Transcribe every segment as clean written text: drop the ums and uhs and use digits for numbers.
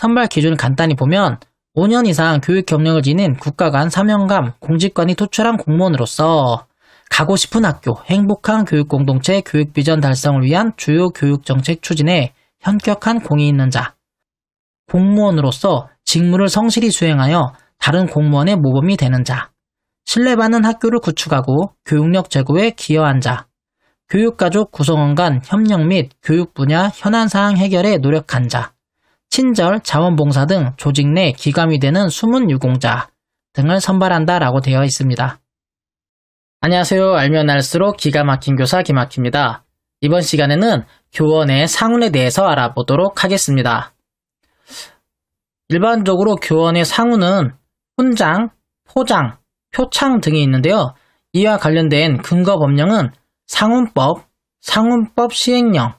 선발 기준을 간단히 보면 5년 이상 교육 경력을 지닌 국가 간 사명감, 공직관이 투철한 공무원으로서 가고 싶은 학교, 행복한 교육 공동체 교육 비전 달성을 위한 주요 교육 정책 추진에 현격한 공이 있는 자, 공무원으로서 직무를 성실히 수행하여 다른 공무원의 모범이 되는 자, 신뢰받는 학교를 구축하고 교육력 제고에 기여한 자, 교육가족 구성원 간 협력 및 교육 분야 현안사항 해결에 노력한 자, 친절, 자원봉사 등 조직 내 기감이 되는 숨은 유공자 등을 선발한다라고 되어 있습니다. 안녕하세요. 알면 알수록 기가 막힌 교사 김학희입니다. 이번 시간에는 교원의 상훈에 대해서 알아보도록 하겠습니다. 일반적으로 교원의 상훈은 훈장, 포장, 표창 등이 있는데요. 이와 관련된 근거 법령은 상훈법, 상훈법 시행령,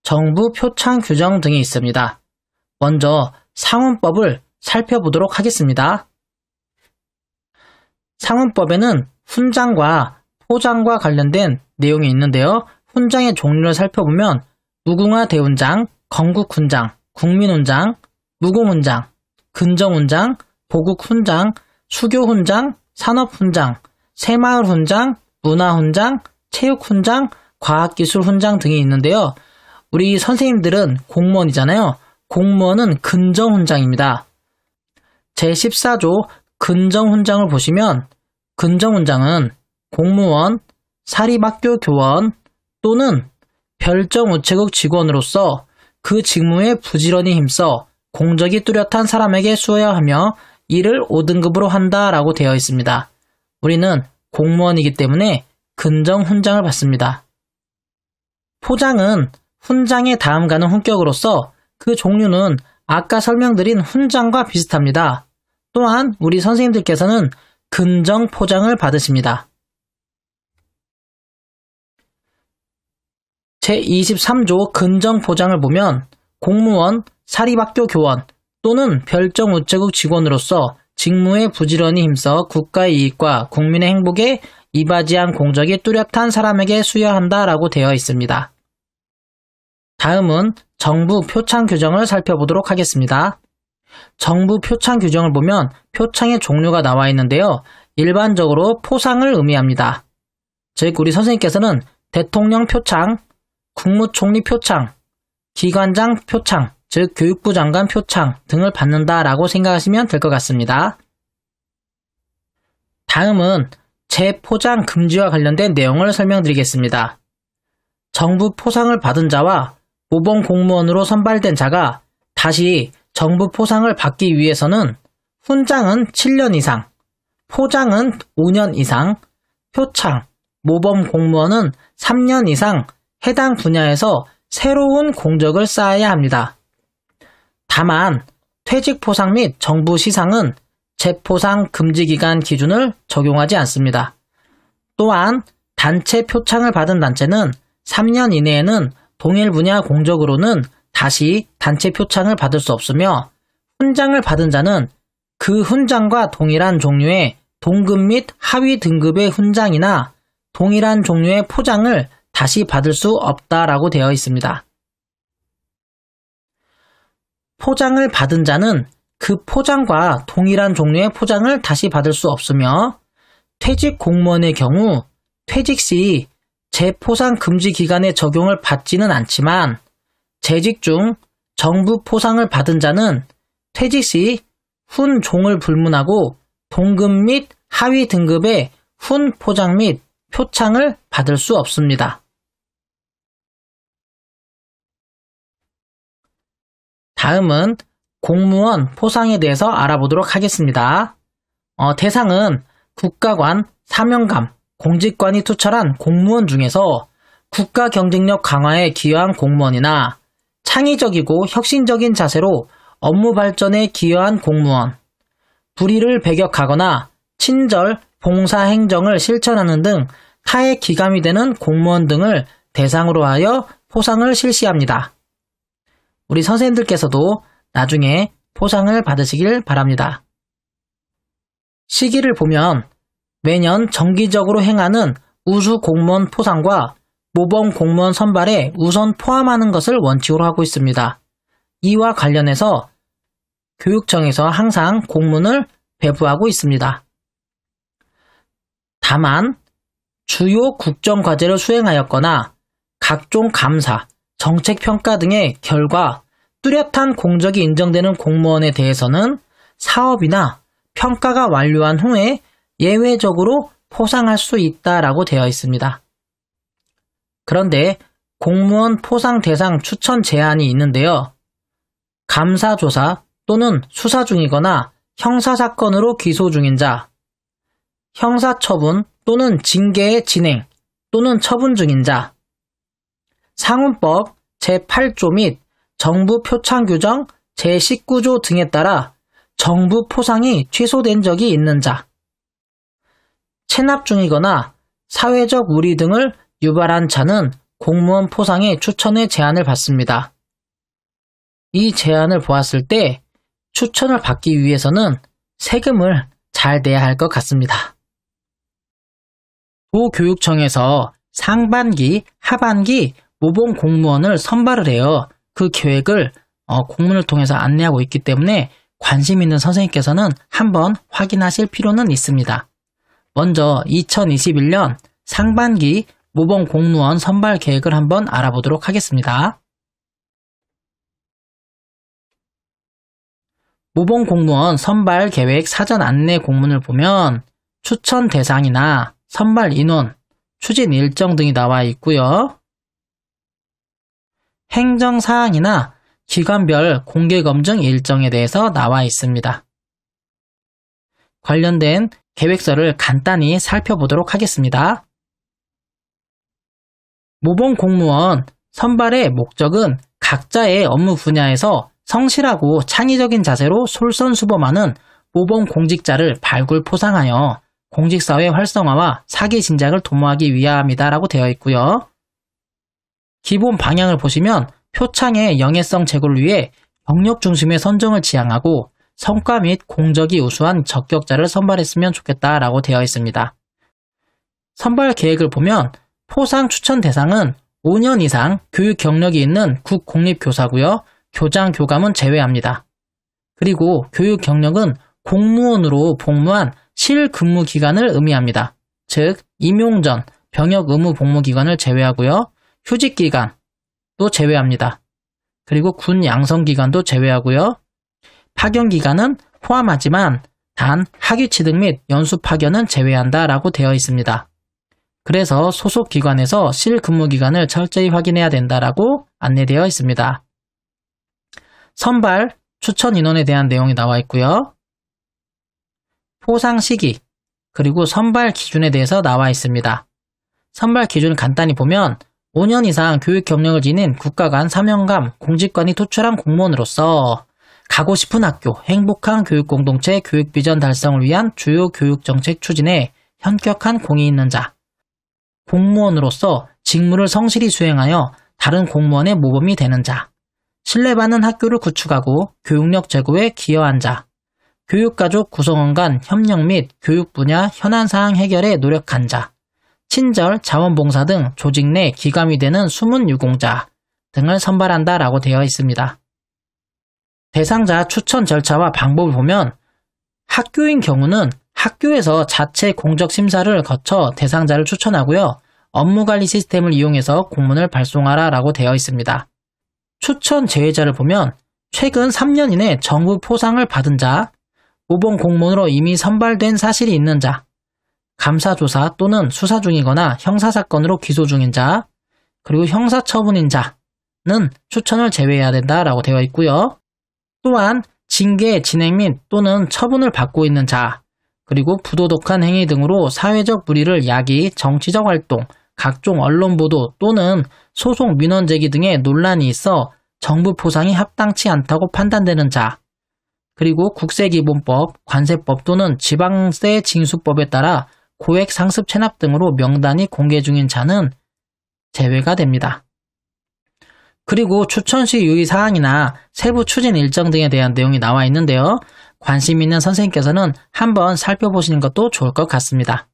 정부 표창 규정 등이 있습니다. 먼저 상훈법을 살펴보도록 하겠습니다. 상훈법에는 훈장과 포장과 관련된 내용이 있는데요. 훈장의 종류를 살펴보면 무궁화 대훈장, 건국훈장, 국민훈장, 무공훈장, 근정훈장, 보국훈장, 수교훈장, 산업훈장, 새마을훈장, 문화훈장, 체육훈장, 과학기술훈장 등이 있는데요. 우리 선생님들은 공무원이잖아요. 공무원은 근정훈장입니다. 제14조 근정훈장을 보시면 근정훈장은 공무원, 사립학교 교원 또는 별정우체국 직원으로서 그 직무에 부지런히 힘써 공적이 뚜렷한 사람에게 수여야 하며 이를 5등급으로 한다라고 되어 있습니다. 우리는 공무원이기 때문에 근정훈장을 받습니다. 포장은 훈장의 다음 가는 훈격으로서 그 종류는 아까 설명드린 훈장과 비슷합니다. 또한 우리 선생님들께서는 근정포장을 받으십니다. 제23조 근정포장을 보면 공무원, 사립학교 교원 또는 별정우체국 직원으로서 직무에 부지런히 힘써 국가의 이익과 국민의 행복에 이바지한 공적이 뚜렷한 사람에게 수여한다라고 되어 있습니다. 다음은 정부 표창 규정을 살펴보도록 하겠습니다. 정부 표창 규정을 보면 표창의 종류가 나와 있는데요. 일반적으로 포상을 의미합니다. 즉 우리 선생님께서는 대통령 표창, 국무총리 표창, 기관장 표창, 즉 교육부 장관 표창 등을 받는다라고 생각하시면 될 것 같습니다. 다음은 재포장 금지와 관련된 내용을 설명드리겠습니다. 정부 포상을 받은 자와 모범 공무원으로 선발된 자가 다시 정부 포상을 받기 위해서는 훈장은 7년 이상, 포장은 5년 이상, 표창, 모범 공무원은 3년 이상 해당 분야에서 새로운 공적을 쌓아야 합니다. 다만 퇴직 포상 및 정부 시상은 재포상 금지 기간 기준을 적용하지 않습니다. 또한 단체 표창을 받은 단체는 3년 이내에는 동일 분야 공적으로는 다시 단체 표창을 받을 수 없으며 훈장을 받은 자는 그 훈장과 동일한 종류의 동급 및 하위 등급의 훈장이나 동일한 종류의 포장을 다시 받을 수 없다라고 되어 있습니다. 포장을 받은 자는 그 포장과 동일한 종류의 포장을 다시 받을 수 없으며 퇴직 공무원의 경우 퇴직 시 재포상 금지 기간의 적용을 받지는 않지만 재직 중 정부 포상을 받은 자는 퇴직 시 훈종을 불문하고 동급 및 하위 등급의 훈 포장 및 표창을 받을 수 없습니다. 다음은 공무원 포상에 대해서 알아보도록 하겠습니다. 대상은 국가관, 사명감, 공직관이 투철한 공무원 중에서 국가 경쟁력 강화에 기여한 공무원이나 창의적이고 혁신적인 자세로 업무 발전에 기여한 공무원, 불의를 배격하거나 친절, 봉사 행정을 실천하는 등 타의 기감이 되는 공무원 등을 대상으로 하여 포상을 실시합니다. 우리 선생님들께서도 나중에 포상을 받으시길 바랍니다. 시기를 보면 매년 정기적으로 행하는 우수 공무원 포상과 모범 공무원 선발에 우선 포함하는 것을 원칙으로 하고 있습니다. 이와 관련해서 교육청에서 항상 공문을 배부하고 있습니다. 다만 주요 국정과제를 수행하였거나 각종 감사, 정책평가 등의 결과 뚜렷한 공적이 인정되는 공무원에 대해서는 사업이나 평가가 완료한 후에 예외적으로 포상할 수 있다라고 되어 있습니다. 그런데 공무원 포상 대상 추천 제한이 있는데요. 감사조사 또는 수사 중이거나 형사사건으로 기소 중인 자, 형사처분 또는 징계의 진행 또는 처분 중인 자, 상훈법 제8조 및 정부 표창 규정 제19조 등에 따라 정부 포상이 취소된 적이 있는 자, 체납 중이거나 사회적 우리 등을 유발한 자는 공무원 포상의 추천의 제한을 받습니다. 이 제한을 보았을 때 추천을 받기 위해서는 세금을 잘 내야 할 것 같습니다. 도교육청에서 상반기, 하반기 모범 공무원을 선발을 해요. 그 계획을 공문을 통해서 안내하고 있기 때문에 관심 있는 선생님께서는 한번 확인하실 필요는 있습니다. 먼저 2021년 상반기 모범 공무원 선발 계획을 한번 알아보도록 하겠습니다. 모범 공무원 선발 계획 사전 안내 공문을 보면 추천 대상이나 선발 인원, 추진 일정 등이 나와 있고요. 행정사항이나 기관별 공개검증 일정에 대해서 나와 있습니다. 관련된 계획서를 간단히 살펴보도록 하겠습니다. 모범 공무원 선발의 목적은 각자의 업무 분야에서 성실하고 창의적인 자세로 솔선수범하는 모범 공직자를 발굴 포상하여 공직사회 활성화와 사기 진작을 도모하기 위함이다라고 되어 있고요. 기본 방향을 보시면 표창의 영예성 제고를 위해 경력 중심의 선정을 지향하고 성과 및 공적이 우수한 적격자를 선발했으면 좋겠다라고 되어 있습니다. 선발 계획을 보면 포상 추천 대상은 5년 이상 교육 경력이 있는 국공립교사고요. 교장, 교감은 제외합니다. 그리고 교육 경력은 공무원으로 복무한 실근무 기간을 의미합니다. 즉, 임용 전 병역 의무 복무 기간을 제외하고요. 휴직 기간도 제외합니다. 그리고 군 양성 기간도 제외하고요. 파견 기간은 포함하지만 단 학위 취득 및 연수 파견은 제외한다라고 되어 있습니다. 그래서 소속 기관에서 실근무 기간을 철저히 확인해야 된다라고 안내되어 있습니다. 선발, 추천 인원에 대한 내용이 나와 있고요. 포상 시기, 그리고 선발 기준에 대해서 나와 있습니다. 선발 기준을 간단히 보면 5년 이상 교육 경력을 지닌 국가 간 사명감, 공직관이 투철한 공무원으로서 가고 싶은 학교, 행복한 교육 공동체, 교육 비전 달성을 위한 주요 교육 정책 추진에 현격한 공이 있는 자, 공무원으로서 직무를 성실히 수행하여 다른 공무원의 모범이 되는 자, 신뢰받는 학교를 구축하고 교육력 제고에 기여한 자, 교육가족 구성원 간 협력 및 교육 분야 현안사항 해결에 노력한 자, 친절, 자원봉사 등 조직 내 기감이 되는 숨은 유공자 등을 선발한다라고 되어 있습니다. 대상자 추천 절차와 방법을 보면 학교인 경우는 학교에서 자체 공적 심사를 거쳐 대상자를 추천하고요. 업무관리 시스템을 이용해서 공문을 발송하라라고 되어 있습니다. 추천 제외자를 보면 최근 3년 이내 정부 포상을 받은 자, 모범 공무원으로 이미 선발된 사실이 있는 자, 감사조사 또는 수사 중이거나 형사사건으로 기소 중인 자, 그리고 형사처분인 자는 추천을 제외해야 된다라고 되어 있고요. 또한 징계 진행 및 또는 처분을 받고 있는 자, 그리고 부도덕한 행위 등으로 사회적 불이를 야기, 정치적 활동, 각종 언론 보도 또는 소송 민원 제기 등의 논란이 있어 정부 포상이 합당치 않다고 판단되는 자, 그리고 국세기본법, 관세법 또는 지방세 징수법에 따라 고액 상습 체납 등으로 명단이 공개 중인 자는 제외가 됩니다. 그리고 추천 시 유의사항이나 세부 추진 일정 등에 대한 내용이 나와 있는데요. 관심 있는 선생님께서는 한번 살펴보시는 것도 좋을 것 같습니다.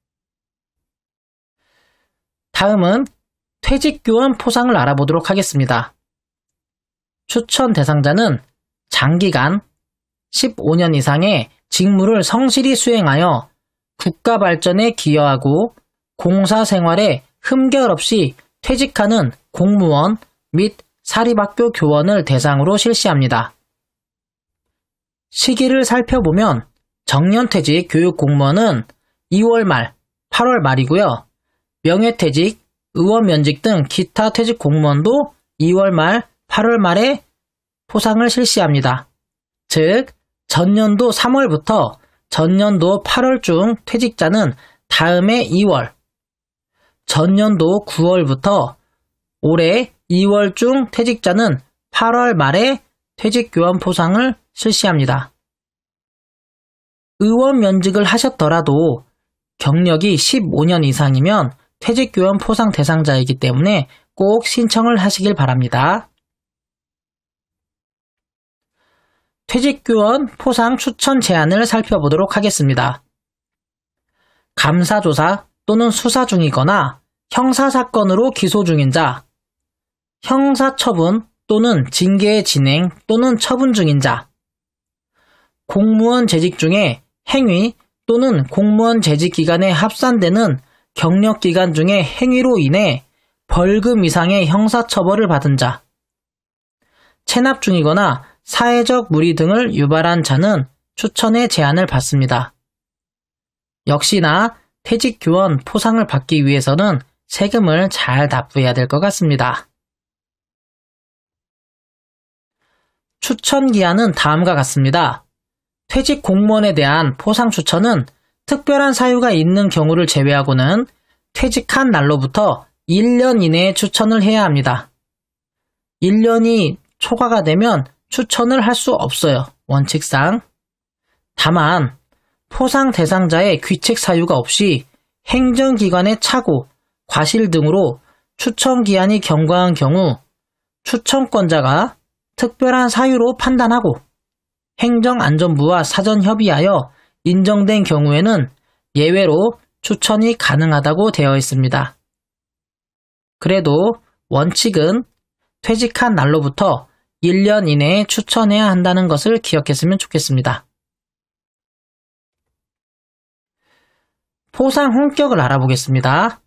다음은 퇴직교원 포상을 알아보도록 하겠습니다. 추천 대상자는 장기간 15년 이상의 직무를 성실히 수행하여 국가 발전에 기여하고 공사 생활에 흠결 없이 퇴직하는 공무원 및 사립학교 교원을 대상으로 실시합니다. 시기를 살펴보면 정년퇴직 교육공무원은 2월 말, 8월 말이고요. 명예퇴직, 의원면직 등 기타 퇴직 공무원도 2월 말, 8월 말에 포상을 실시합니다. 즉, 전년도 3월부터 전년도 8월 중 퇴직자는 다음해 2월, 전년도 9월부터 올해 2월 중 퇴직자는 8월 말에 퇴직교원 포상을 실시합니다. 의원 면직을 하셨더라도 경력이 15년 이상이면 퇴직교원 포상 대상자이기 때문에 꼭 신청을 하시길 바랍니다. 퇴직교원 포상 추천 제한을 살펴보도록 하겠습니다. 감사조사 또는 수사 중이거나 형사사건으로 기소 중인 자, 형사처분 또는 징계 진행 또는 처분 중인 자, 공무원 재직 중에 행위 또는 공무원 재직 기간에 합산되는 경력 기간 중의 행위로 인해 벌금 이상의 형사처벌을 받은 자, 체납 중이거나 사회적 물의 등을 유발한 자는 추천의 제한을 받습니다. 역시나 퇴직교원 포상을 받기 위해서는 세금을 잘 납부해야 될 것 같습니다. 추천 기한은 다음과 같습니다. 퇴직 공무원에 대한 포상 추천은 특별한 사유가 있는 경우를 제외하고는 퇴직한 날로부터 1년 이내에 추천을 해야 합니다. 1년이 초과가 되면 추천을 할 수 없어요. 원칙상. 다만 포상 대상자의 귀책 사유가 없이 행정기관의 착오, 과실 등으로 추천 기한이 경과한 경우 추천권자가 특별한 사유로 판단하고 행정안전부와 사전 협의하여 인정된 경우에는 예외로 추천이 가능하다고 되어 있습니다. 그래도 원칙은 퇴직한 날로부터 1년 이내에 추천해야 한다는 것을 기억했으면 좋겠습니다. 포상 홍격을 알아보겠습니다.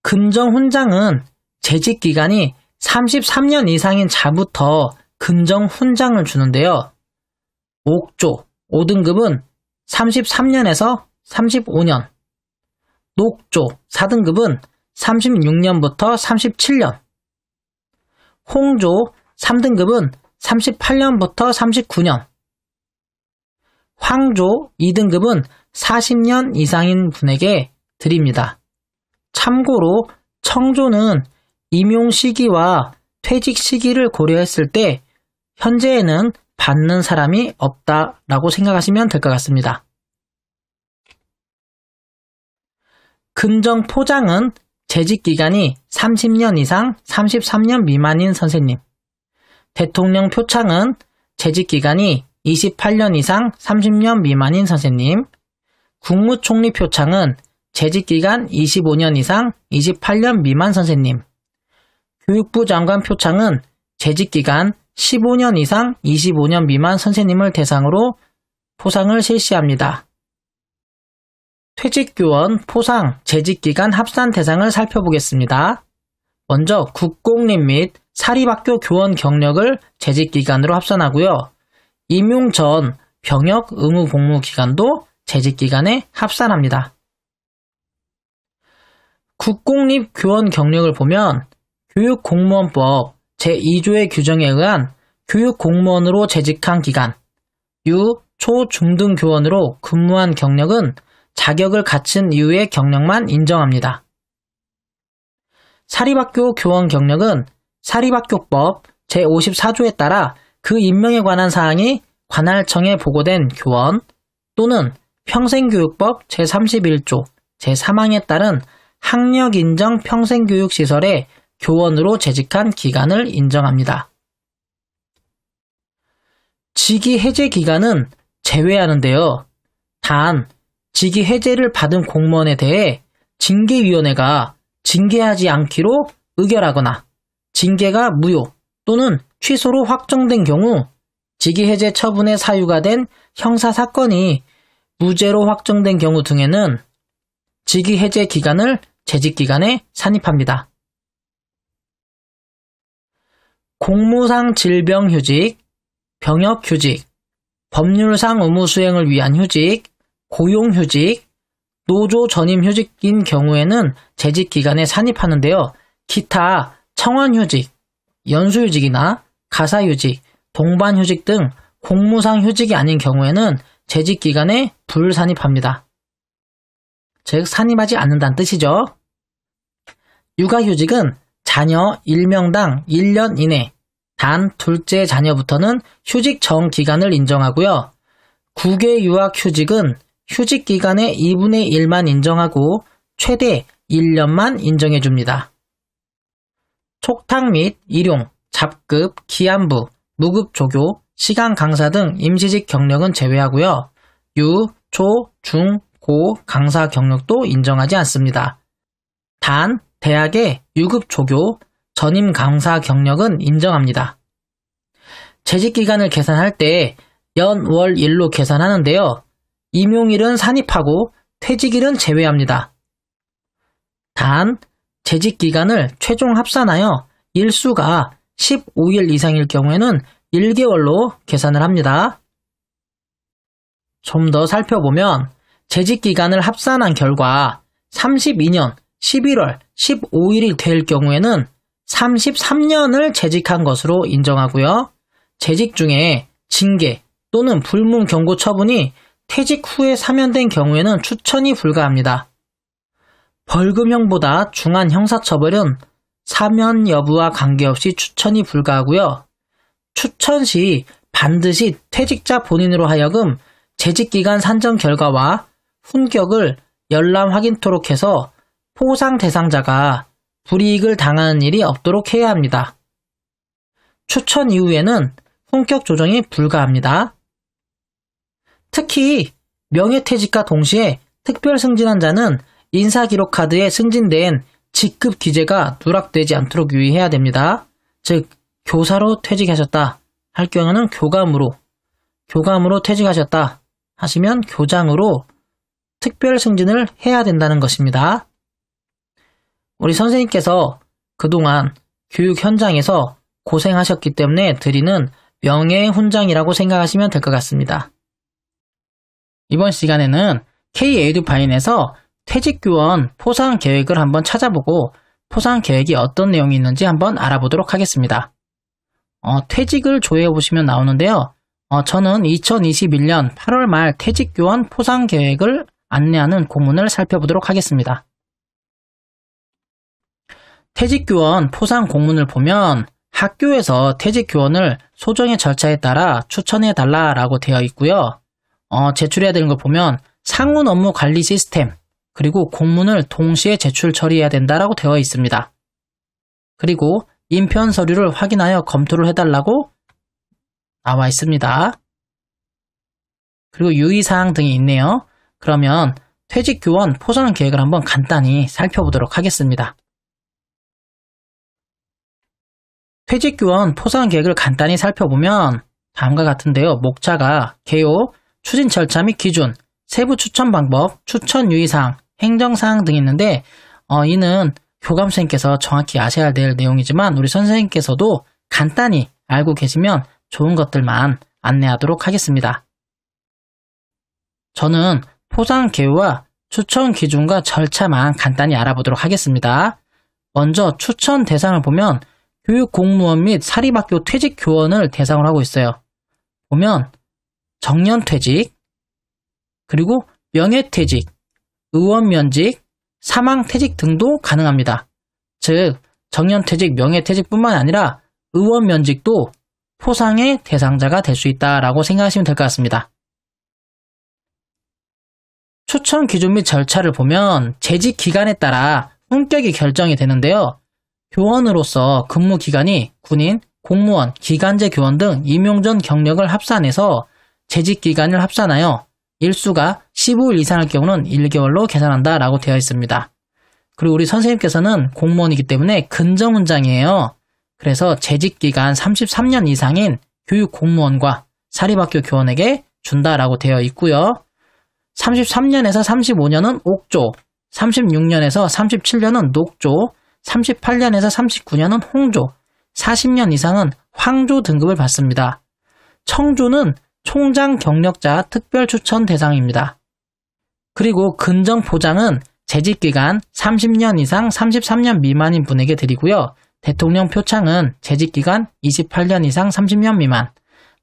금정훈장은 재직기간이 33년 이상인 자부터 금정훈장을 주는데요. 옥조 5등급은 33년에서 35년, 녹조 4등급은 36년부터 37년, 홍조 3등급은 38년부터 39년, 황조 2등급은 40년 이상인 분에게 드립니다. 참고로 청조는 임용 시기와 퇴직 시기를 고려했을 때 현재에는 받는 사람이 없다라고 생각하시면 될 것 같습니다. 금정포장은 재직기간이 30년 이상 33년 미만인 선생님, 대통령 표창은 재직기간이 28년 이상 30년 미만인 선생님, 국무총리 표창은 재직기간 25년 이상 28년 미만 선생님, 교육부 장관 표창은 재직기간 15년 이상 25년 미만 선생님을 대상으로 포상을 실시합니다. 퇴직교원, 포상, 재직기간 합산 대상을 살펴보겠습니다. 먼저 국공립 및 사립학교 교원 경력을 재직기간으로 합산하고요. 임용 전 병역 의무 복무 기간도 재직기간에 합산합니다. 국공립 교원 경력을 보면 교육공무원법 제2조의 규정에 의한 교육공무원으로 재직한 기간, 유, 초, 중등 교원으로 근무한 경력은 자격을 갖춘 이후의 경력만 인정합니다. 사립학교 교원 경력은 사립학교법 제54조에 따라 그 임명에 관한 사항이 관할청에 보고된 교원 또는 평생교육법 제31조 제3항에 따른 학력인정 평생교육시설의 교원으로 재직한 기간을 인정합니다. 직위 해제 기간은 제외하는데요. 단, 직위 해제를 받은 공무원에 대해 징계위원회가 징계하지 않기로 의결하거나 징계가 무효 또는 취소로 확정된 경우 직위해제 처분의 사유가 된 형사사건이 무죄로 확정된 경우 등에는 직위해제 기간을 재직기간에 산입합니다. 공무상 질병휴직, 병역휴직, 법률상 의무 수행을 위한 휴직, 고용휴직, 노조 전임휴직인 경우에는 재직기간에 산입하는데요. 기타 청원휴직, 연수휴직이나 가사휴직, 동반휴직 등 공무상 휴직이 아닌 경우에는 재직기간에 불산입합니다. 즉 산입하지 않는다는 뜻이죠. 육아휴직은 자녀 1명당 1년 이내, 단 둘째 자녀부터는 휴직 정기간을 인정하고요. 국외 유학휴직은 휴직기간의 2분의 1만 인정하고 최대 1년만 인정해줍니다. 촉탁 및 일용, 잡급, 기한부, 무급 조교, 시간 강사 등 임시직 경력은 제외하고요. 유, 초, 중, 고 강사 경력도 인정하지 않습니다. 단 대학의 유급 조교, 전임 강사 경력은 인정합니다. 재직기간을 계산할 때 연, 월, 일로 계산하는데요. 임용일은 산입하고 퇴직일은 제외합니다. 단 재직기간을 최종 합산하여 일수가 15일 이상일 경우에는 1개월로 계산을 합니다. 좀 더 살펴보면 재직기간을 합산한 결과 32년 11월 15일이 될 경우에는 33년을 재직한 것으로 인정하고요. 재직 중에 징계 또는 불문 경고 처분이 퇴직 후에 사면된 경우에는 추천이 불가합니다. 벌금형보다 중한 형사처벌은 사면 여부와 관계없이 추천이 불가하고요. 추천 시 반드시 퇴직자 본인으로 하여금 재직기간 산정 결과와 훈격을 열람 확인토록 해서 포상 대상자가 불이익을 당하는 일이 없도록 해야 합니다. 추천 이후에는 훈격 조정이 불가합니다. 특히 명예퇴직과 동시에 특별 승진한 자는 인사기록카드에 승진된 직급 기재가 누락되지 않도록 유의해야 됩니다. 즉 교사로 퇴직하셨다 할 경우는 교감으로 퇴직하셨다 하시면 교장으로 특별 승진을 해야 된다는 것입니다. 우리 선생님께서 그동안 교육 현장에서 고생하셨기 때문에 드리는 명예훈장이라고 생각하시면 될 것 같습니다. 이번 시간에는 K-에듀파인에서 퇴직교원 포상 계획을 한번 찾아보고 포상 계획이 어떤 내용이 있는지 한번 알아보도록 하겠습니다. 퇴직을 조회해 보시면 나오는데요. 저는 2021년 8월 말 퇴직교원 포상 계획을 안내하는 공문을 살펴보도록 하겠습니다. 퇴직교원 포상 공문을 보면 학교에서 퇴직교원을 소정의 절차에 따라 추천해 달라라고 되어 있고요. 제출해야 되는 걸 보면 상훈 업무 관리 시스템 그리고 공문을 동시에 제출 처리해야 된다라고 되어 있습니다. 그리고 인편 서류를 확인하여 검토를 해달라고 나와 있습니다. 그리고 유의사항 등이 있네요. 그러면 퇴직교원 포상 계획을 한번 간단히 살펴보도록 하겠습니다. 퇴직교원 포상 계획을 간단히 살펴보면 다음과 같은데요. 목차가 개요, 추진 절차 및 기준, 세부 추천 방법, 추천 유의사항, 행정사항 등이 있는데 이는 교감선생님께서 정확히 아셔야 될 내용이지만 우리 선생님께서도 간단히 알고 계시면 좋은 것들만 안내하도록 하겠습니다. 저는 포상 개요와 추천 기준과 절차만 간단히 알아보도록 하겠습니다. 먼저 추천 대상을 보면 교육공무원 및 사립학교 퇴직교원을 대상으로 하고 있어요. 보면 정년퇴직, 그리고 명예퇴직, 의원면직, 사망퇴직 등도 가능합니다. 즉 정년퇴직, 명예퇴직뿐만 아니라 의원면직도 포상의 대상자가 될 수 있다라고 생각하시면 될 것 같습니다. 추천 기준 및 절차를 보면 재직 기간에 따라 훈격이 결정이 되는데요. 교원으로서 근무 기간이 군인, 공무원, 기간제 교원 등 임용 전 경력을 합산해서 재직 기간을 합산하여 일수가 15일 이상일 경우는 1개월로 계산한다라고 되어 있습니다. 그리고 우리 선생님께서는 공무원이기 때문에 근정훈장이에요. 그래서 재직 기간 33년 이상인 교육 공무원과 사립학교 교원에게 준다라고 되어 있고요. 33년에서 35년은 옥조, 36년에서 37년은 녹조, 38년에서 39년은 홍조, 40년 이상은 황조 등급을 받습니다. 청조는 총장 경력자 특별 추천 대상입니다. 그리고 근정 포장은 재직기간 30년 이상 33년 미만인 분에게 드리고요. 대통령 표창은 재직기간 28년 이상 30년 미만,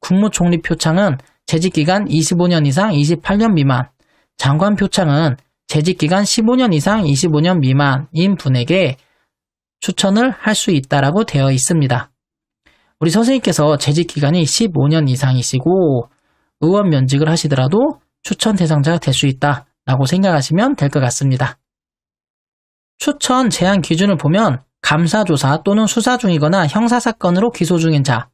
국무총리 표창은 재직기간 25년 이상 28년 미만, 장관 표창은 재직기간 15년 이상 25년 미만인 분에게 추천을 할 수 있다라고 되어 있습니다. 우리 선생님께서 재직기간이 15년 이상이시고 의원 면직을 하시더라도 추천 대상자가 될 수 있다라고 생각하시면 될 것 같습니다. 추천 제한 기준을 보면 감사조사 또는 수사 중이거나 형사사건으로 기소 중인 자,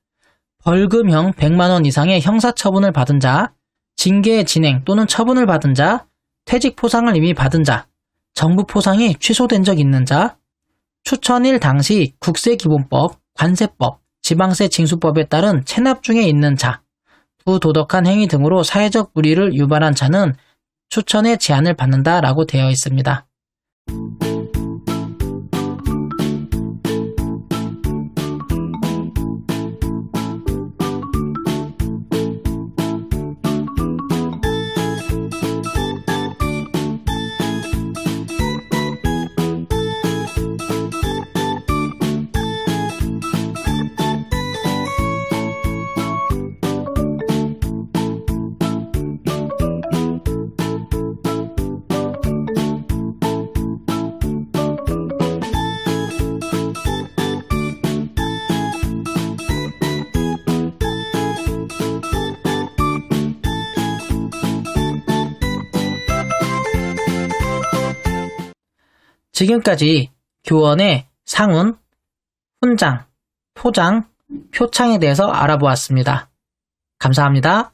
벌금형 100만원 이상의 형사처분을 받은 자, 징계 진행 또는 처분을 받은 자, 퇴직 포상을 이미 받은 자, 정부 포상이 취소된 적 있는 자, 추천일 당시 국세기본법, 관세법, 지방세 징수법에 따른 체납 중에 있는 자, 부도덕한 행위 등으로 사회적 불이익을 유발한 자는 추천의 제한을 받는다라고 되어 있습니다. 지금까지 교원의 상훈, 훈장, 포장, 표창에 대해서 알아보았습니다. 감사합니다.